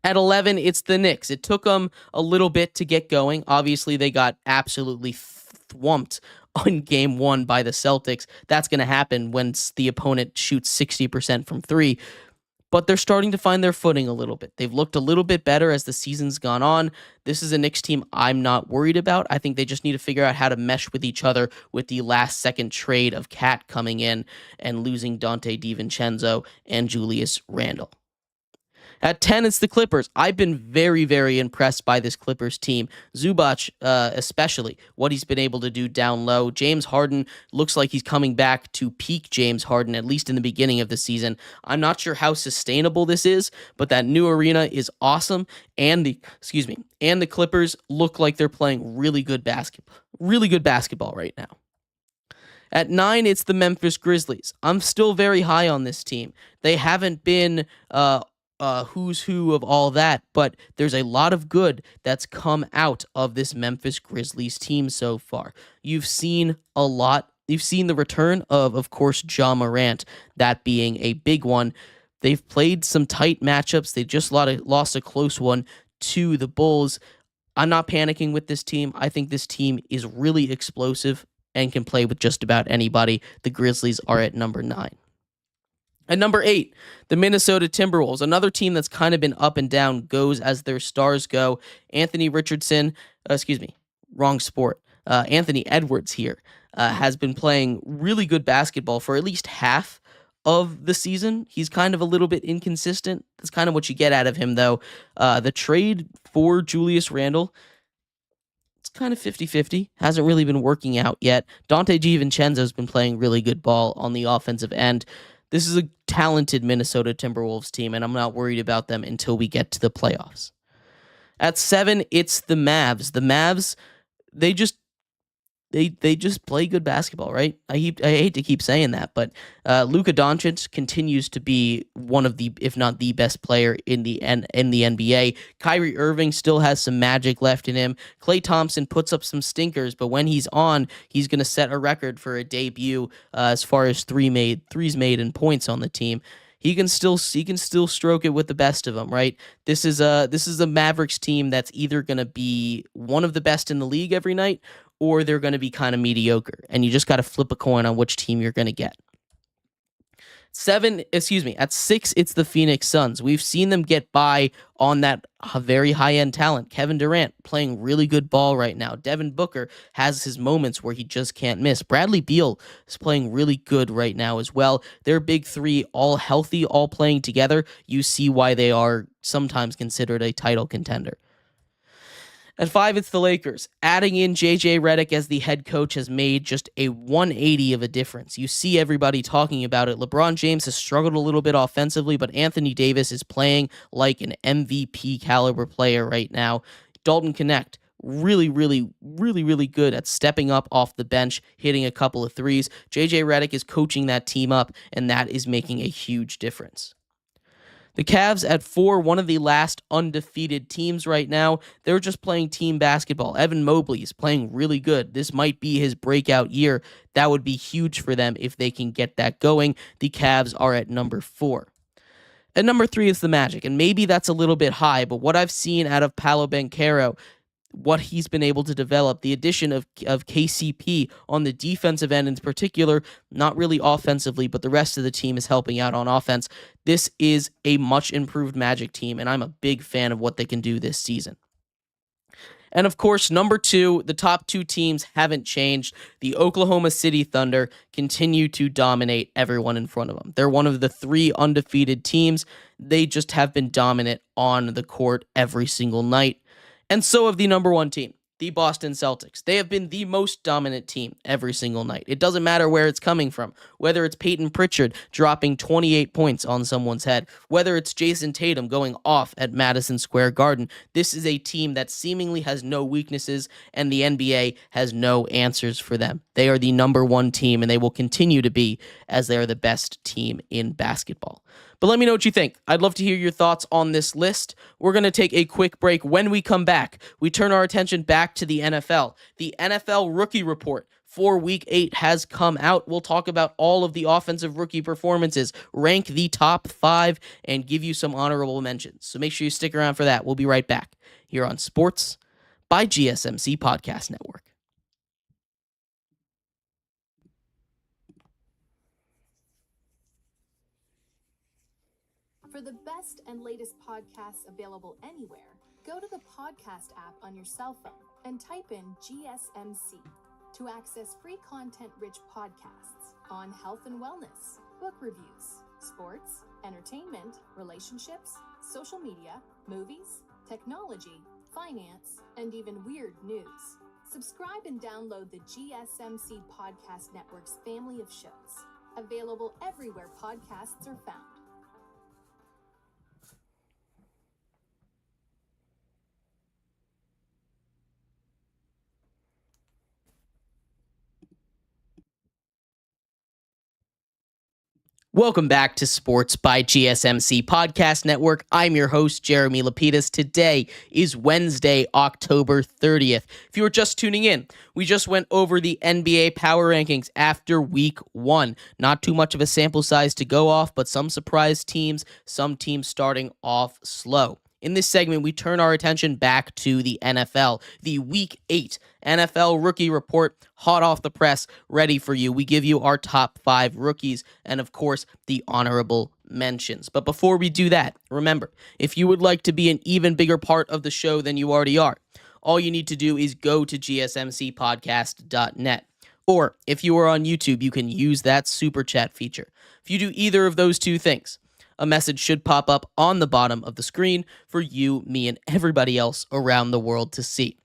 At 11, it's the Knicks. It took them a little bit to get going. Obviously, they got absolutely thwomped on game 1 by the Celtics. That's going to happen when the opponent shoots 60% from 3. But they're starting to find their footing a little bit. They've looked a little bit better as the season's gone on. This is a Knicks team I'm not worried about. I think they just need to figure out how to mesh with each other with the last-second trade of Cat coming in and losing Dionte DiVincenzo and Julius Randle. At 10, it's the Clippers. I've been very, very impressed by this Clippers team. Zubac, especially, what he's been able to do down low. James Harden looks like he's coming back to peak James Harden, at least in the beginning of the season. I'm not sure how sustainable this is, but that new arena is awesome, and the Clippers look like they're playing really good basketball right now. At 9, it's the Memphis Grizzlies. I'm still very high on this team. They haven't been who's who of all that, but there's a lot of good that's come out of this Memphis Grizzlies team so far. You've seen a lot. You've seen the return of course, Ja Morant, that being a big one. They've played some tight matchups. They just lost a close one to the Bulls. I'm not panicking with this team. I think this team is really explosive and can play with just about anybody. The Grizzlies are at number 9. At number 8, the Minnesota Timberwolves, another team that's kind of been up and down, goes as their stars go. Anthony Richardson, wrong sport. Anthony Edwards here has been playing really good basketball for at least half of the season. He's kind of a little bit inconsistent. That's kind of what you get out of him, though. The trade for Julius Randle, it's kind of 50-50. Hasn't really been working out yet. Dionte DiVincenzo's been playing really good ball on the offensive end. This is a talented Minnesota Timberwolves team, and I'm not worried about them until we get to the playoffs. At 7, it's the Mavs. The Mavs, they just play good basketball, right? I hate to keep saying that, but Luka Doncic continues to be one of the, if not the best player in the NBA. Kyrie Irving still has some magic left in him. Klay Thompson puts up some stinkers, but when he's on, he's going to set a record for a debut as far as threes made and points on the team. he can still stroke it with the best of them, right? This is a Mavericks team that's either going to be one of the best in the league every night, or they're going to be kind of mediocre, and you just got to flip a coin on which team you're going to get. At 6, it's the Phoenix Suns. We've seen them get by on that very high-end talent. Kevin Durant playing really good ball right now. Devin Booker has his moments where he just can't miss. Bradley Beal is playing really good right now as well. Their big three, all healthy, all playing together. You see why they are sometimes considered a title contender. At 5, it's the Lakers. Adding in J.J. Redick as the head coach has made just a 180 of a difference. You see everybody talking about it. LeBron James has struggled a little bit offensively, but Anthony Davis is playing like an MVP caliber player right now. Dalton Connect, really good at stepping up off the bench, hitting a couple of threes. J.J. Redick is coaching that team up, and that is making a huge difference. The Cavs at 4, one of the last undefeated teams right now. They're just playing team basketball. Evan Mobley is playing really good. This might be his breakout year. That would be huge for them if they can get that going. The Cavs are at number 4. At number 3 is the Magic, and maybe that's a little bit high, but what I've seen out of Paolo Banchero, what he's been able to develop, the addition of KCP on the defensive end in particular, not really offensively, but the rest of the team is helping out on offense. This is a much improved Magic team, and I'm a big fan of what they can do this season. And of course, number 2, the top 2 teams haven't changed. The Oklahoma City Thunder continue to dominate everyone in front of them. They're one of the 3 undefeated teams. They just have been dominant on the court every single night. And so have the number 1 team, the Boston Celtics. They have been the most dominant team every single night. It doesn't matter where it's coming from, whether it's Peyton Pritchard dropping 28 points on someone's head, whether it's Jason Tatum going off at Madison Square Garden. This is a team that seemingly has no weaknesses, and the NBA has no answers for them. They are the number 1 team, and they will continue to be, as they are the best team in basketball. But let me know what you think. I'd love to hear your thoughts on this list. We're going to take a quick break. When we come back, we turn our attention back to the NFL. The NFL Rookie Report for Week 8 has come out. We'll talk about all of the offensive rookie performances, rank the top 5, and give you some honorable mentions. So make sure you stick around for that. We'll be right back here on Sports by GSMC Podcast Network.
For the best and latest podcasts available anywhere, go to the podcast app on your cell phone and type in GSMC to access free content-rich podcasts on health and wellness, book reviews, sports, entertainment, relationships, social media, movies, technology, finance, and even weird news. Subscribe and download the GSMC Podcast Network's family of shows, available everywhere podcasts are found.
Welcome back to Sports by GSMC Podcast Network. I'm your host, Jeremy Lapidus. Today is Wednesday, October 30th. If you were just tuning in, we just went over the NBA Power Rankings after Week 1. Not too much of a sample size to go off, but some surprise teams, some teams starting off slow. In this segment, we turn our attention back to the NFL, the Week 8 NFL Rookie Report, hot off the press, ready for you. We give you our top 5 rookies and, of course, the honorable mentions. But before we do that, remember, if you would like to be an even bigger part of the show than you already are, all you need to do is go to gsmcpodcast.net. Or if you are on YouTube, you can use that super chat feature. If you do either of those 2 things, a message should pop up on the bottom of the screen for you, me, and everybody else around the world to see.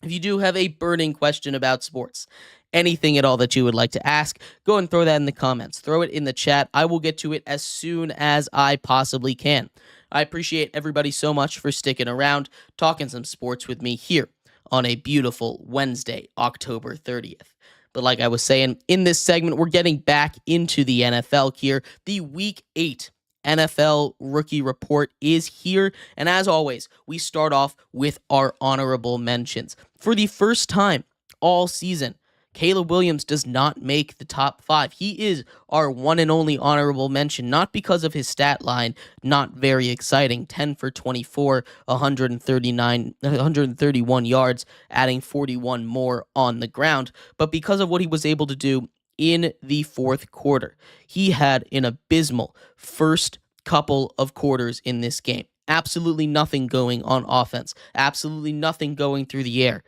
If you do have a burning question about sports, anything at all that you would like to ask, go and throw that in the comments. Throw it in the chat. I will get to it as soon as I possibly can. I appreciate everybody so much for sticking around, talking some sports with me here on a beautiful Wednesday, October 30th. But like I was saying, in this segment, we're getting back into the NFL here. The Week 8 NFL Rookie Report is here, and as always, we start off with our honorable mentions. For the first time all season, Caleb Williams does not make the top 5. He is our one and only honorable mention, not because of his stat line, not very exciting, 10 for 24, 131 yards, adding 41 more on the ground, but because of what he was able to do in the fourth quarter. He had an abysmal first couple of quarters in this game. Absolutely nothing going on offense. Absolutely nothing going through the air.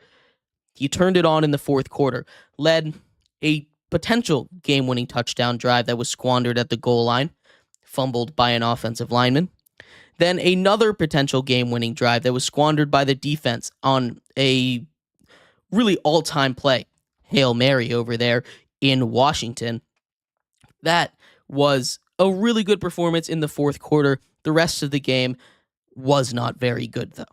He turned it on in the fourth quarter, led a potential game-winning touchdown drive that was squandered at the goal line, fumbled by an offensive lineman. Then another potential game-winning drive that was squandered by the defense on a really all-time play. Hail Mary over there in Washington. That was a really good performance in the fourth quarter. The rest of the game was not very good, though.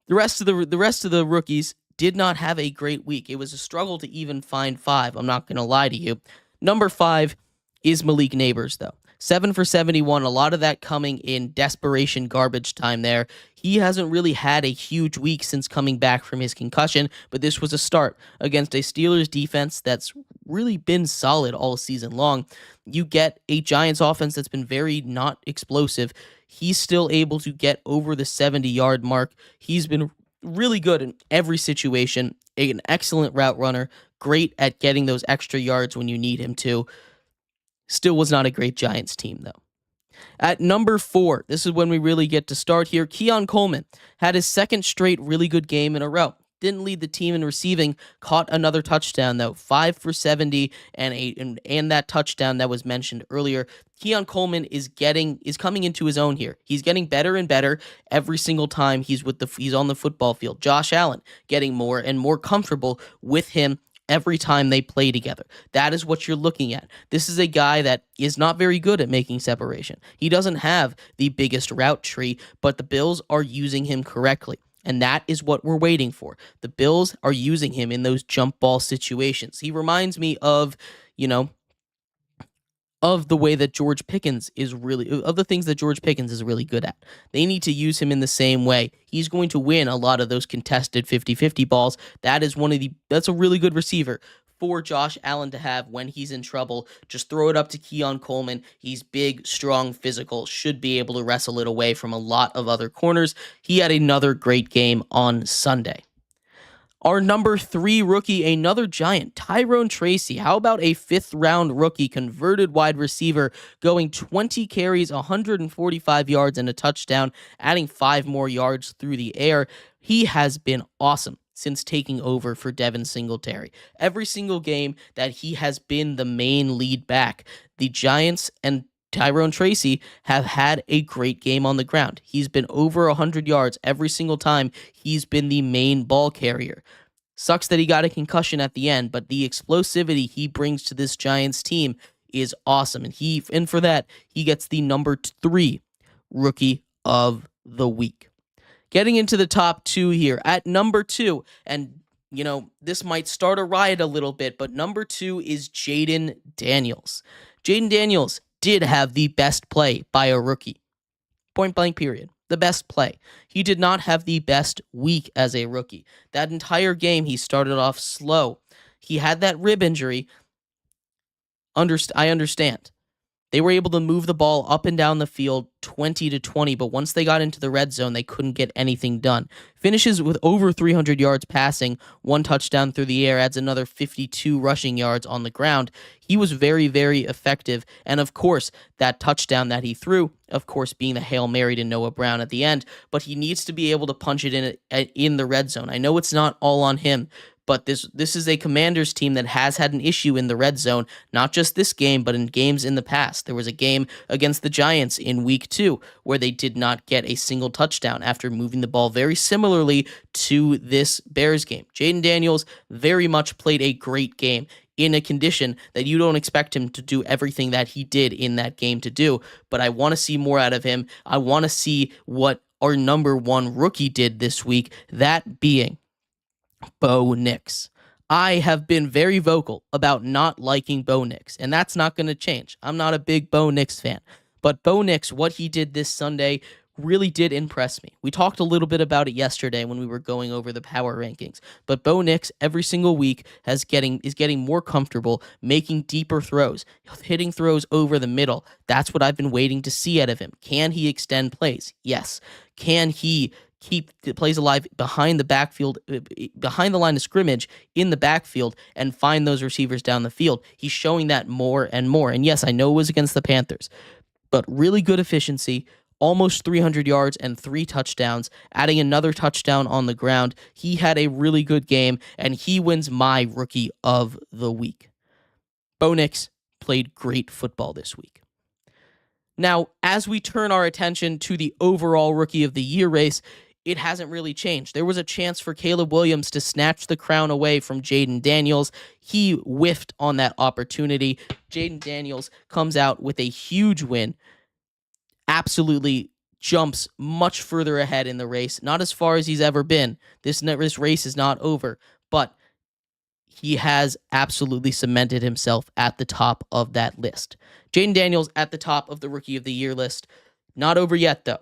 The rest of the rookies did not have a great week. It was a struggle to even find 5. I'm not going to lie to you. Number 5 is Malik Neighbors, though. 7 for 71, a lot of that coming in desperation garbage time there. He hasn't really had a huge week since coming back from his concussion, but this was a start against a Steelers defense that's really been solid all season long. You get a Giants offense that's been very not explosive. He's still able to get over the 70-yard mark. He's been really good in every situation, an excellent route runner, great at getting those extra yards when you need him to. Still was not a great Giants team, though. At number 4, this is when we really get to start here. Keon Coleman had his second straight really good game in a row. Didn't lead the team in receiving, caught another touchdown, though. 5 for 70 and that touchdown that was mentioned earlier. Keon Coleman is coming into his own here. He's getting better and better every single time he's on the football field. Josh Allen getting more and more comfortable with him every time they play together. That is what you're looking at. This is a guy that is not very good at making separation. He doesn't have the biggest route tree, but the Bills are using him correctly. And that is what we're waiting for. The Bills are using him in those jump ball situations. He reminds me of the way that George Pickens of the things that George Pickens is really good at. They need to use him in the same way. He's going to win a lot of those contested 50-50 balls. That's a really good receiver for Josh Allen to have when he's in trouble. Just throw it up to Keon Coleman. He's big, strong, physical, should be able to wrestle it away from a lot of other corners. He had another great game on Sunday. Our number 3 rookie, another Giant, Tyrone Tracy. How about a 5th-round rookie, converted wide receiver, going 20 carries, 145 yards, and a touchdown, adding 5 more yards through the air. He has been awesome since taking over for Devin Singletary. Every single game that he has been the main lead back, the Giants and Tyrone Tracy have had a great game on the ground. He's been over 100 yards every single time he's been the main ball carrier. Sucks that he got a concussion at the end, but the explosivity he brings to this Giants team is awesome. And for that, he gets the number 3 rookie of the week. Getting into the top 2 here. At number 2, and this might start a riot a little bit, but number 2 is Jaden Daniels. Jaden Daniels did have the best play by a rookie. Point blank period. The best play. He did not have the best week as a rookie. That entire game, he started off slow. He had that rib injury. I understand. They were able to move the ball up and down the field 20-20, but once they got into the red zone, they couldn't get anything done. Finishes with over 300 yards passing, 1 touchdown through the air, adds another 52 rushing yards on the ground. He was very, very effective, and of course, that touchdown that he threw, of course, being the Hail Mary to Noah Brown at the end, but he needs to be able to punch it in the red zone. I know it's not all on him, but this is a Commanders team that has had an issue in the red zone, not just this game, but in games in the past. There was a game against the Giants in week 2 where they did not get a single touchdown after moving the ball very similarly to this Bears game. Jaden Daniels very much played a great game in a condition that you don't expect him to do everything that he did in that game to do, but I want to see more out of him. I want to see what our number 1 rookie did this week, that being Bo Nix. I have been very vocal about not liking Bo Nix, and that's not going to change. I'm not a big Bo Nix fan. But Bo Nix, what he did this Sunday really did impress me. We talked a little bit about it yesterday when we were going over the power rankings, but Bo Nix every single week is getting more comfortable making deeper throws, hitting throws over the middle. That's what I've been waiting to see out of him. Can he extend plays? Yes. Can he keep the plays alive behind the backfield, behind the line of scrimmage in the backfield, and find those receivers down the field? He's showing that more and more. And yes, I know it was against the Panthers, but really good efficiency, almost 300 yards and 3 touchdowns, adding another touchdown on the ground. He had a really good game, and he wins my Rookie of the Week. Bo Nix played great football this week. Now, as we turn our attention to the overall Rookie of the Year race, it hasn't really changed. There was a chance for Caleb Williams to snatch the crown away from Jaden Daniels. He whiffed on that opportunity. Jaden Daniels comes out with a huge win. Absolutely jumps much further ahead in the race. Not as far as he's ever been. This race is not over, but he has absolutely cemented himself at the top of that list. Jaden Daniels at the top of the Rookie of the Year list. Not over yet, though.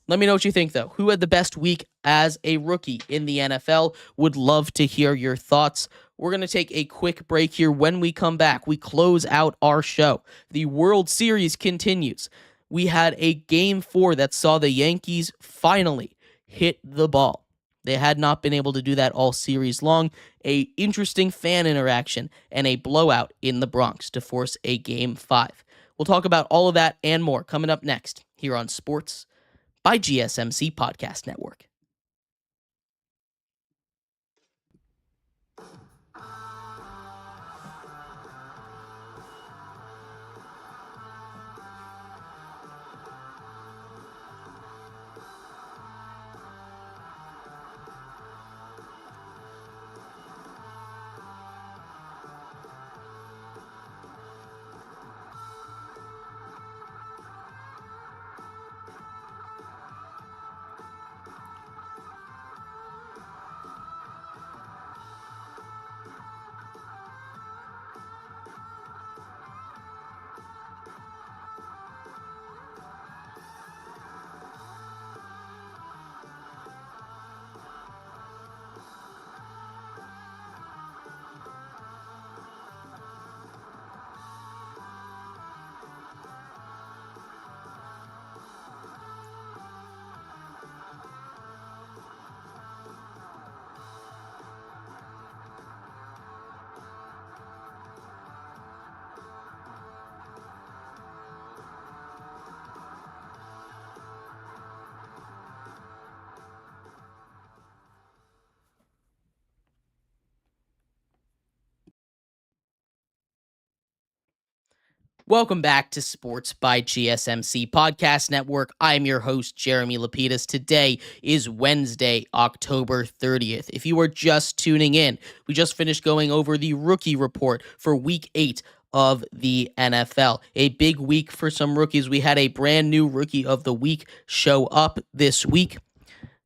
Let me know what you think, though. Who had the best week as a rookie in the NFL? Would love to hear your thoughts. We're going to take a quick break here. When we come back, we close out our show. The World Series continues. We had a Game 4 that saw the Yankees finally hit the ball. They had not been able to do that all series long. A interesting fan interaction and a blowout in the Bronx to force a Game 5. We'll talk about all of that and more coming up next here on Sports by GSMC Podcast Network. Welcome back to Sports by GSMC Podcast Network. I'm your host, Jeremy Lapidus. Today is Wednesday, October 30th. If you are just tuning in, we just finished going over the rookie report for Week 8 of the NFL. A big week for some rookies. We had a brand new Rookie of the Week show up this week.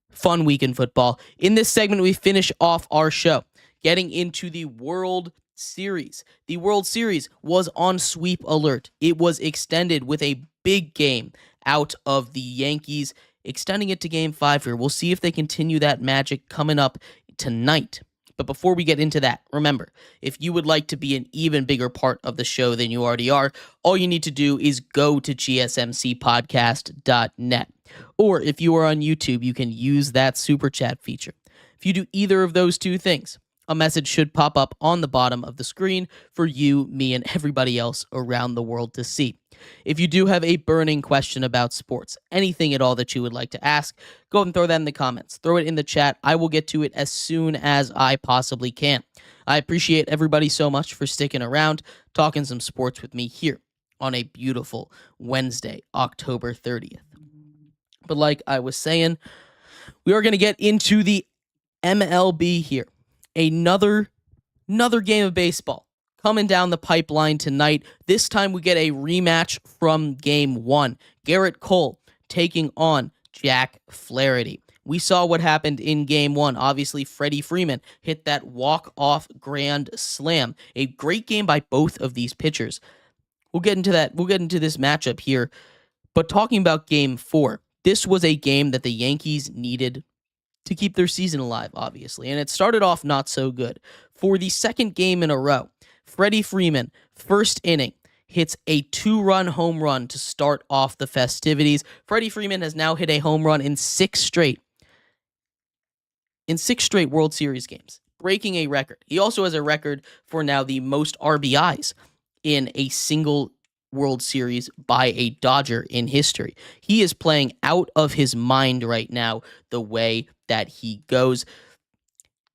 Fun week in football. In this segment, we finish off our show, getting into the World Series. The World Series was on sweep alert. It was extended with a big game out of the Yankees, extending it to Game 5 here. We'll see if they continue that magic coming up tonight. But before we get into that, remember, if you would like to be an even bigger part of the show than you already are, all you need to do is go to gsmcpodcast.net. Or if you are on YouTube, you can use that super chat feature. If you do either of those two things, a message should pop up on the bottom of the screen for you, me, and everybody else around the world to see. If you do have a burning question about sports, anything at all that you would like to ask, go ahead and throw that in the comments. Throw it in the chat. I will get to it as soon as I possibly can. I appreciate everybody so much for sticking around, talking some sports with me here on a beautiful Wednesday, October 30th. But like I was saying, we are going to get into the MLB here. Another game of baseball coming down the pipeline tonight. This time we get a rematch from Game 1. Garrett Cole taking on Jack Flaherty. We saw what happened in Game 1. Obviously, Freddie Freeman hit that walk-off grand slam. A great game by both of these pitchers. We'll get into that. We'll get into this matchup here. But talking about Game 4, This was a game that the Yankees needed to keep their season alive, obviously, and it started off not so good. For the second game in a row, Freddie Freeman, first inning, hits a 2-run home run to start off the festivities. Freddie Freeman has now hit a home run in six straight World Series games, breaking a record. He also has a record for now the most RBIs in a single World Series by a Dodger in history. He is playing out of his mind right now the way that he goes.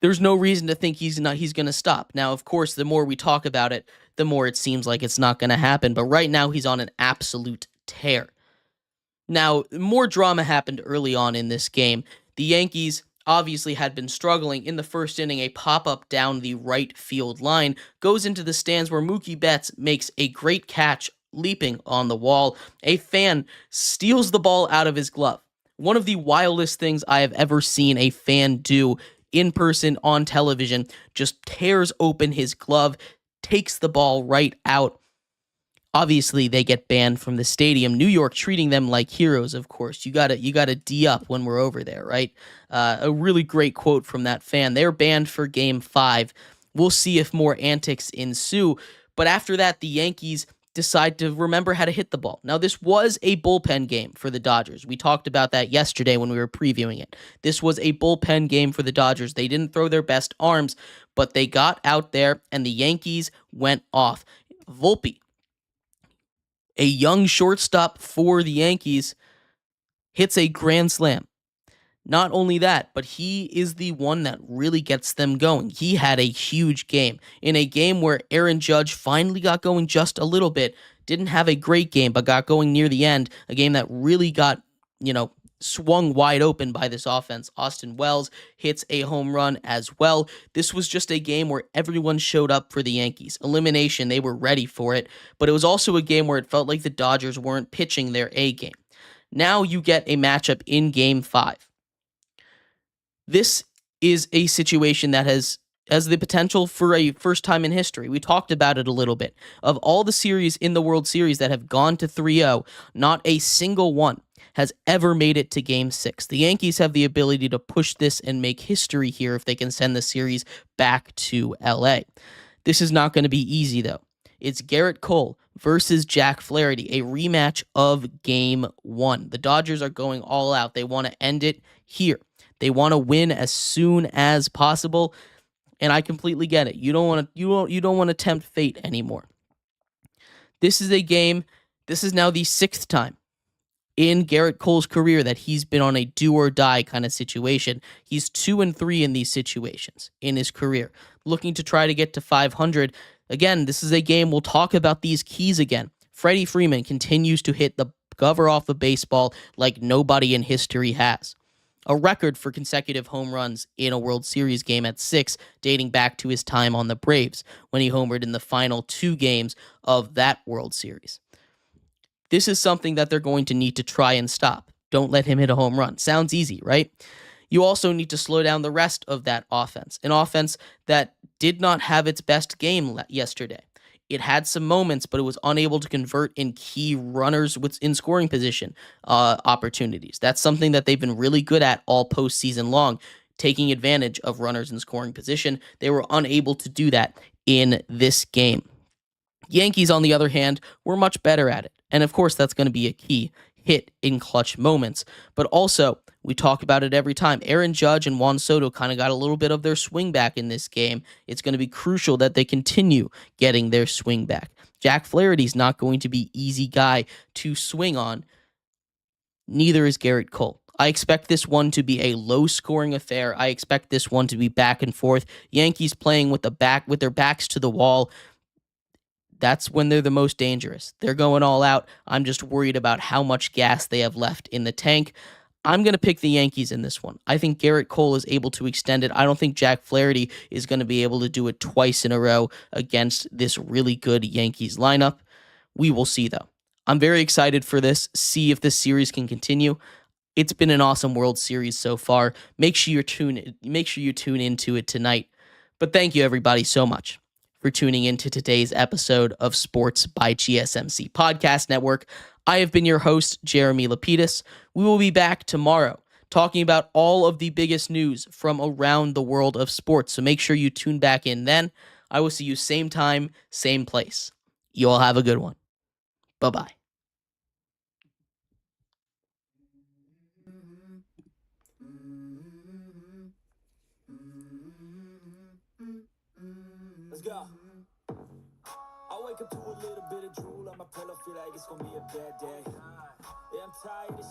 There's no reason to think he's going to stop. Now, of course, the more we talk about it, the more it seems like it's not going to happen. But right now, he's on an absolute tear. Now, more drama happened early on in this game. The Yankees obviously had been struggling. In the first inning, a pop-up down the right field line goes into the stands where Mookie Betts makes a great catch leaping on the wall. A fan steals the ball out of his glove. One of the wildest things I have ever seen a fan do in person on television. Just tears open his glove, takes the ball right out. Obviously, they get banned from the stadium. New York treating them like heroes, of course. You gotta D up when we're over there, right? A really great quote from that fan. They're banned for Game 5. We'll see if more antics ensue. But after that, the Yankees decide to remember how to hit the ball. Now, this was a bullpen game for the Dodgers. We talked about that yesterday when we were previewing it. This was a bullpen game for the Dodgers. They didn't throw their best arms, but they got out there, and the Yankees went off. Volpe, a young shortstop for the Yankees, hits a grand slam. Not only that, but he is the one that really gets them going. He had a huge game. In a game where Aaron Judge finally got going just a little bit, didn't have a great game, but got going near the end, a game that really got, swung wide open by this offense. Austin Wells hits a home run as well. This was just a game where everyone showed up for the Yankees. Elimination, they were ready for it, but it was also a game where it felt like the Dodgers weren't pitching their A game. Now you get a matchup in Game 5. This is a situation that has the potential for a first time in history. We talked about it a little bit. Of all the series in the World Series that have gone to 3-0, not a single one has ever made it to Game 6. The Yankees have the ability to push this and make history here if they can send the series back to LA. This is not going to be easy, though. It's Garrett Cole versus Jack Flaherty, a rematch of Game 1. The Dodgers are going all out. They want to end it here. They want to win as soon as possible, and I completely get it. You don't want to tempt fate anymore. This is a game. This is now the 6th time in Garrett Cole's career that he's been on a do or die kind of situation. He's 2-3 in these situations in his career, looking to try to get to 500. Again, this is a game. We'll talk about these keys again. Freddie Freeman continues to hit the cover off the baseball like nobody in history has. A record for consecutive home runs in a World Series game at 6, dating back to his time on the Braves, when he homered in the final 2 games of that World Series. This is something that they're going to need to try and stop. Don't let him hit a home run. Sounds easy, right? You also need to slow down the rest of that offense, an offense that did not have its best game yesterday. It had some moments, but it was unable to convert in key runners in scoring position opportunities. That's something that they've been really good at all postseason long, taking advantage of runners in scoring position. They were unable to do that in this game. Yankees, on the other hand, were much better at it. And of course, that's going to be a key hit in clutch moments. But also, we talk about it every time. Aaron Judge and Juan Soto kind of got a little bit of their swing back in this game. It's going to be crucial that they continue getting their swing back. Jack Flaherty's not going to be easy guy to swing on. Neither is Garrett Cole. I expect this one to be a low-scoring affair. I expect this one to be back and forth. Yankees playing with their backs to the wall. That's when they're the most dangerous. They're going all out. I'm just worried about how much gas they have left in the tank. I'm going to pick the Yankees in this one. I think Garrett Cole is able to extend it. I don't think Jack Flaherty is going to be able to do it twice in a row against this really good Yankees lineup. We will see, though. I'm very excited for this. See if this series can continue. It's been an awesome World Series so far. Make sure you tune into it tonight. But thank you, everybody, so much for tuning into today's episode of Sports by GSMC Podcast Network. I have been your host, Jeremy Lapidus. We will be back tomorrow talking about all of the biggest news from around the world of sports. So make sure you tune back in then. I will see you same time, same place. You all have a good one. Bye-bye.
Let's go. I wake up to a little bit of drool on my pillow, feel like it's gonna be a bad day. Yeah, I'm tired of